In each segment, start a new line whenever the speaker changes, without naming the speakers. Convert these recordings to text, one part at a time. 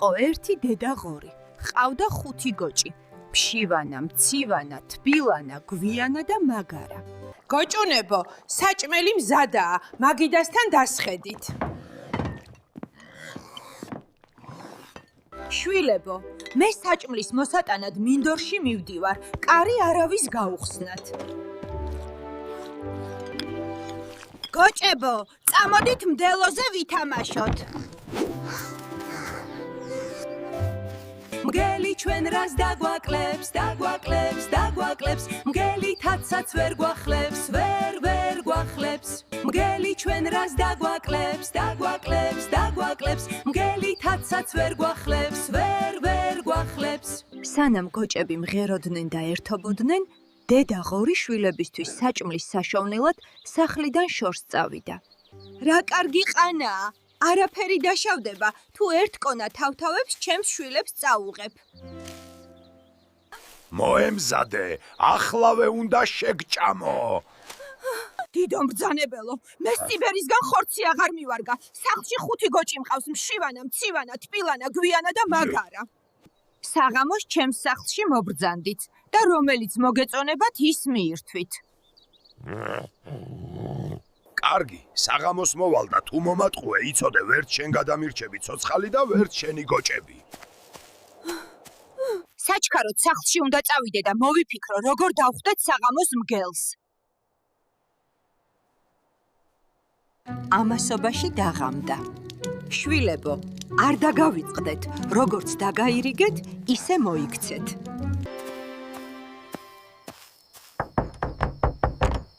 იყო ერთი დედა ღორი. ჰყავდა 5 გოჭი. ფშივანა, მცივანა, თბილანა, გვიანა და მაგარა.
გოჭუნებო, საჭმელი მზადაა, მაგიდასთან დასხედით.
შვილებო, მე საჭმლის მოსატანად მინდორში მივდივარ, კარი არავის გაუხსნათ. გოჭებო, წამოდით მდელოზე ვითამაშოთ. მგელი ჩვენ რას დაგვაკლებს, დაგვაკლებს, დაგვაკლებს, მგელი თაცაც ვერ გვახლებს, ვერ გვახლებს. მგელი ჩვენ რას დაგვაკლებს, დაგვაკლებს, დაგვაკლებს, მგელი თაცაც ვერ გვახლებს, ვერ გვახლებს. სანამ გოჭები მღეროდნენ და ერთობოდნენ, დედა ღორი შვილებისთვის საჭმლის საშოვნელად სახლიდან შორს წავიდა. რა კარგი ყანაა! არაფერი დაშავდება, თუ ერთ კონა თავთავებს ჩემს შვილებს წაუღებ.
მოემზადე, ახლავე უნდა შეგჭამო.
დიდო მბრძანებელო, მე სიბერისგან ხორცი აღარ მივარგა. სახლში 5 გოჭი მყავს, მშივანა, მცივანა, თბილანა, გვიანა და მაგარა. საღამოს ჩემს სახლში მობრძანდით და რომელიც მოგეწონებათ ის მიირთვით.
კარგი, საღამოს მოვალ და თუ მომატყუე, იცოდე, ვერც შენ გადამირჩები ცოცხალი და ვერც შენი გოჭები.
საჩქაროდ სახლში უნდა წავიდე და მოვიფიქრო, როგორ დავხვდეთ საღამოს მგელს. ამასობაში დაღამდა. შვილებო, არ დაგავიწყდეთ, როგორც დაგაირიგეთ, ისე მოიქცეთ.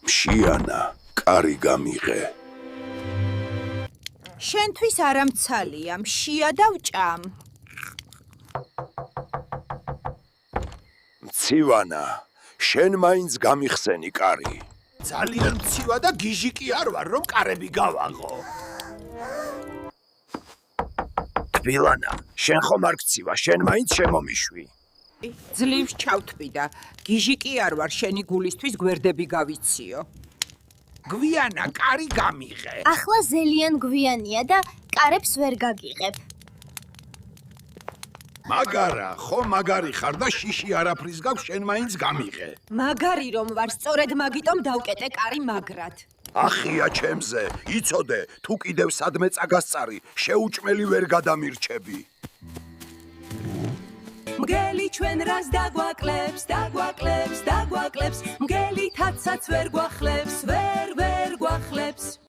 მშიანა, კარი გამიღე.
შენთვის არამცალია, მშია და ვჭამ.
მცივანა, შენ მაინც გამიხსენი კარი. ძალიან მცივა და გიჟი კი არ ვარ, რომ კარები გავაღო. თბილანა, შენ ხომ არ გცივა, შენ მაინც შემომიშვი.
ძლივს ჩავთვი და გიჟი კი არ ვარ, შენი გულისთვის გვერდები გავიციო.
გვიანა, კარი გამიღე.
ახლა ზელიან გვიანია და კარებს ვერ გაგიღებ.
მაგარა, ხო მაგარი ხარ და შიში არაფრის გაქვს, შენ მაინც გამიღე.
მაგარი რომ ვარ, სწორედ მაგიტომ დავკეტე კარი მაგრად.
ახია ჩემზე, იცოდე, თუ კიდევ სადმე წაგასწარი, შეუჭმელი ვერ გადამირჩები.
მგელი ჩვენ რას დაგვაკლებს, დაგვაკლებს, დაგვაკლებს, მგელი თაცაც ვერ გვახლებს, ვერ გვახლებს.